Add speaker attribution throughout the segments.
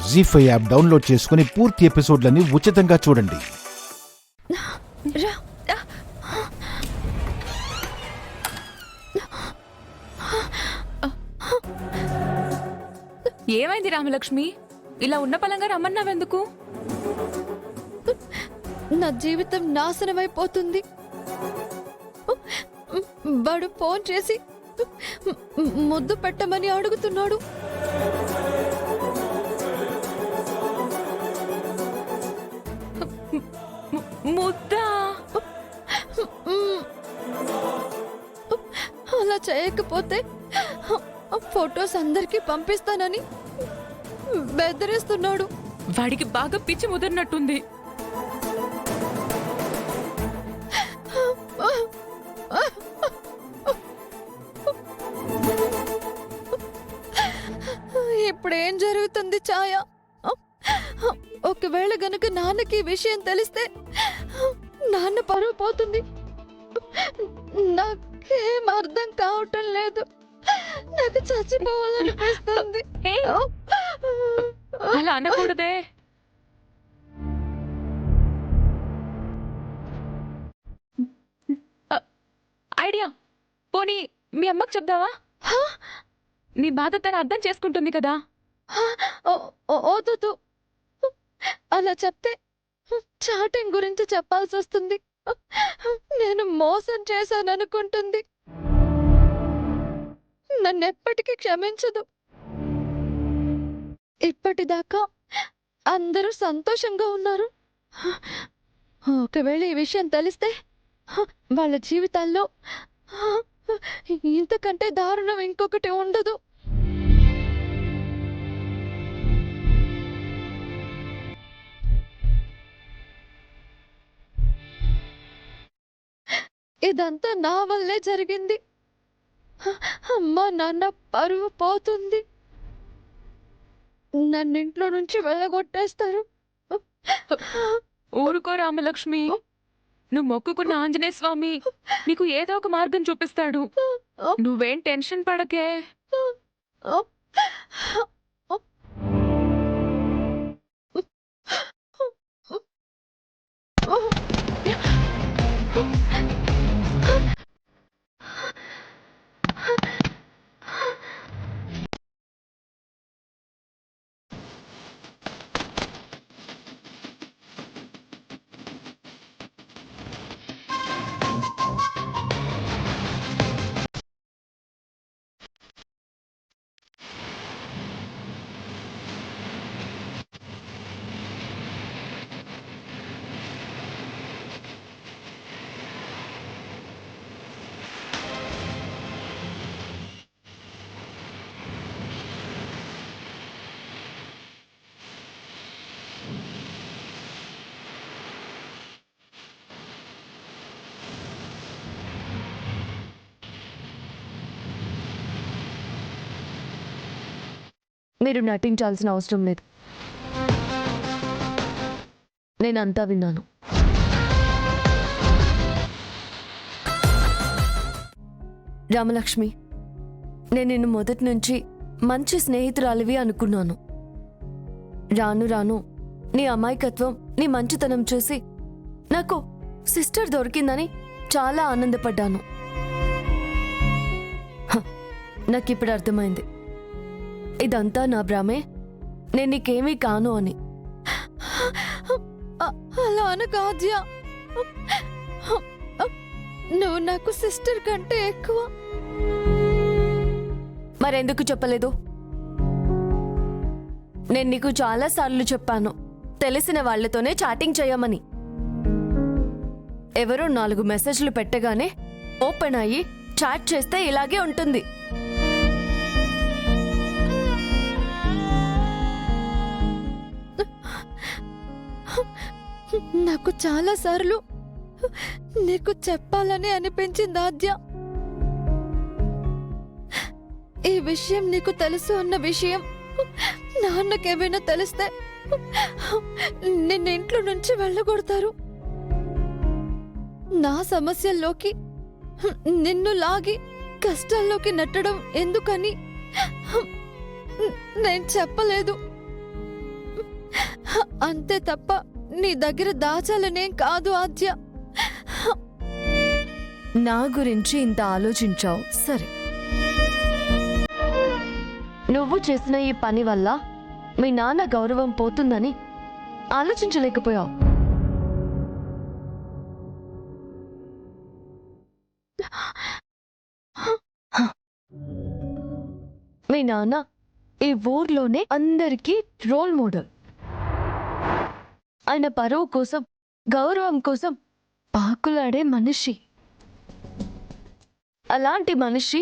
Speaker 1: జీ5 app download చేసుకుని పూర్తి ఎపిసోడ్లని ఉచితంగా చూడండి.
Speaker 2: ఏమైంది రామలక్ష్మి? ఇలా ఉన్న పలంగా రమ్మన్నావెందుకు?
Speaker 3: నా జీవితం నాశనమైపోతుంది. వాడు ఫోన్ చేసి ముద్దు పెట్టమని అడుగుతున్నాడు.
Speaker 2: ముద్దా?
Speaker 3: అలా చేయకపోతే ఫొటోస్ అందరికీ పంపిస్తానని బెదిరిస్తున్నాడు.
Speaker 2: వాడికి బాగా పిచ్చి ముదిరినట్టుంది.
Speaker 3: ఇప్పుడు ఏం జరుగుతుంది ఛాయ? ఒకవేళ గనుక నాన్నకి ఈ విషయం తెలిస్తే నాన్న పరువు పోతుంది. నాకేం అర్థం కావటం లేదు. నాకు చచ్చిపోవాలనిపిస్తుంది.
Speaker 2: అలా అనకూడదే. ఐడియా, పోనీ మీ అమ్మకు చెప్దావా? నీ బాధ తను అర్థం చేసుకుంటుంది కదా.
Speaker 3: ఓదు, అలా చెప్తే చాటింగ్ గురించి చెప్పాల్సి వస్తుంది. నేను మోసం చేశాననుకుంటుంది. నన్నెప్పటికీ క్షమించదు. ఇప్పటిదాకా అందరూ సంతోషంగా ఉన్నారు. ఒకవేళ ఈ విషయం తెలిస్తే వాళ్ళ జీవితాల్లో ఇంతకంటే దారుణం ఇంకొకటి ఉండదు. ఇదంతా నా వల్లే జరిగింది. అమ్మా నాన్న పరువు పోతుంది. నన్నింట్లో నుంచి వెళ్ళగొట్టేస్తారు.
Speaker 2: ఊరుకో రామలక్ష్మి, నువ్వు మొక్కుకున్న ఆంజనేయ స్వామి నీకు ఏదో ఒక మార్గం చూపిస్తాడు. నువ్వేం టెన్షన్ పడకే.
Speaker 3: మీరు నటించాల్సిన అవసరం లేదు. నేనంతా విన్నాను. రామలక్ష్మి, నేను నిన్ను మొదటి నుంచి మంచి స్నేహితురాలివి అనుకున్నాను. రాను రాను నీ అమాయకత్వం, నీ మంచితనం చూసి నాకు సిస్టర్ దొరికిందని చాలా ఆనందపడ్డాను. నాకిప్పుడు అర్థమైంది, ఇదంతా నా భ్రమే, నేను నీకేమీ కాను అని. అలా అనకాద్య, నువ్వు నాకు సిస్టర్ కంటే ఎక్కువ. మరెందుకు చెప్పలేదు? నేను నీకు చాలా సార్లు చెప్పాను తెలిసిన వాళ్లతోనే చాటింగ్ చేయమని. ఎవరో 4 మెసేజ్లు పెట్టగానే ఓపెన్ అయ్యి చాట్ చేస్తే ఇలాగే ఉంటుంది. నాకు చాలా సార్లు నీకు చెప్పాలని అనిపించింది ఆద్య. ఈ విషయం నీకు తెలుసు అన్న విషయం నాన్నకేమైనా తెలిస్తే నిన్న ఇంట్లో నుంచి వెళ్ళగొడతారు. నా సమస్యల్లోకి నిన్ను లాగి కష్టాల్లోకి నెట్టడం ఎందుకని నేను చెప్పలేదు. అంతే తప్ప నీ దగ్గర దాచాలనేం కాదు ఆద్య. నా గురించి ఇంత ఆలోచించావు సరే. నువ్వు చేసిన ఈ పని వల్ల మీ నాన్న గౌరవం పోతుందని ఆలోచించలేకపోయావు. మీ నాన్న ఈ ఊర్లోనే అందరికీ రోల్ మోడల్. ఆయన పరువు కోసం గౌరవం కోసం పాకులాడే మనిషి. అలాంటి మనిషి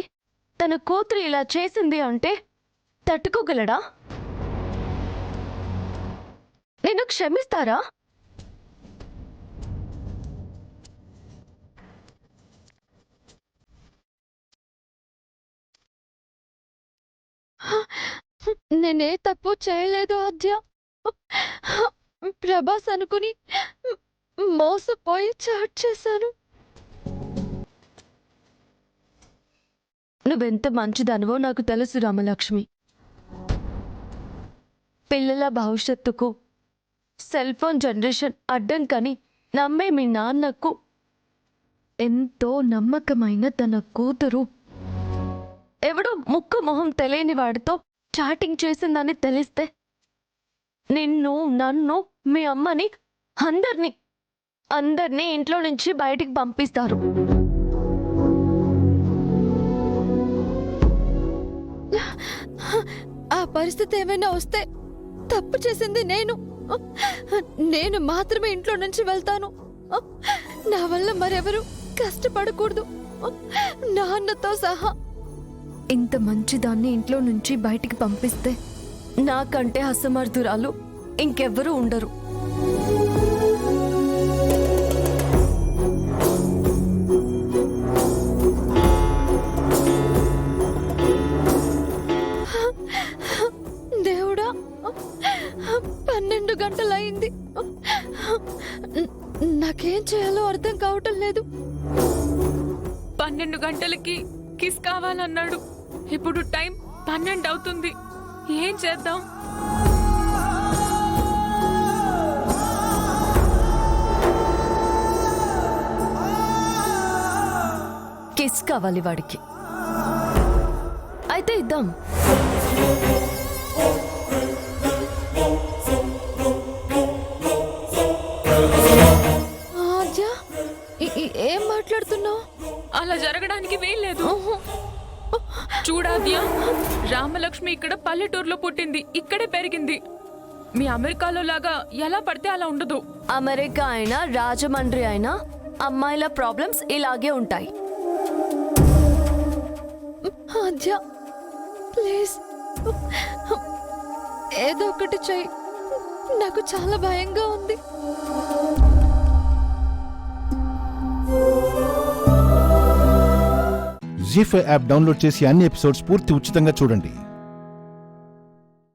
Speaker 3: తన కూతురు ఇలా చేసింది అంటే తట్టుకోగలడా? నేను క్షమిస్తారా? నేనే తప్పు చేయలేదు ఆద్య. ప్రభాస్ అనుకుని మోసపోయి చాట్ చేశాను. నువ్వెంత మంచిదనువో నాకు తెలుసు రామలక్ష్మి. పిల్లల భవిష్యత్తుకు సెల్ ఫోన్ జనరేషన్ అడ్డం కని నమ్మే మీ నాన్నకు ఎంతో నమ్మకమైన తన కూతురు ఎవడో ముక్కు మొహం తెలియని వాడితో చాటింగ్ చేసిందని తెలిస్తే నిన్ను, నన్ను, మీ అమ్మని, అందరినీ ఇంట్లో నుంచి బయటికి పంపిస్తారు. ఆ పరిస్థితి ఏమైనా వస్తే తప్పు చేసింది నేను మాత్రమే ఇంట్లో నుంచి వెళ్తాను. నా వల్ల మరెవరు కష్టపడకూడదు, నాన్నతో సహా. ఇంత మంచిదాన్ని ఇంట్లో నుంచి బయటికి పంపిస్తే నాకంటే అసమర్థురాలు ఇంకెవ్వరూ ఉండరు. దేవుడా, 12 గంటలయింది. నాకేం చేయాలో అర్థం కావటం లేదు.
Speaker 2: 12 గంటలకి కిస్ కావాలన్నాడు. ఇప్పుడు టైం 12 అవుతుంది. ఏం చేద్దాం?
Speaker 3: కిస్ కావాలి వాడికి, అయితే ఇద్దాం. ఆద్య, ఏం మాట్లాడుతున్నావు?
Speaker 2: అలా జరగడానికి వీల్లేదు. చూడాద్యా, రామలక్ష్మి ఇక్కడ పల్లెటూరులో పుట్టింది, ఇక్కడే పెరిగింది. మీ అమెరికాలో లాగా ఎలా పడితే అలా ఉండదు.
Speaker 3: అమెరికా అయినా రాజమండ్రి అయినా అమ్మాయిల ప్రాబ్లమ్స్ ఇలాగే ఉంటాయి. ఆద్య, ప్లీజ్ ఏదో ఒకటి చెయ్యి. నాకు చాలా భయంగా ఉంది.
Speaker 1: జీ5 యాప్ డౌన్లోడ్ చేసి అన్ని ఎపిసోడ్స్ పూర్తి ఉచితంగా చూడండి.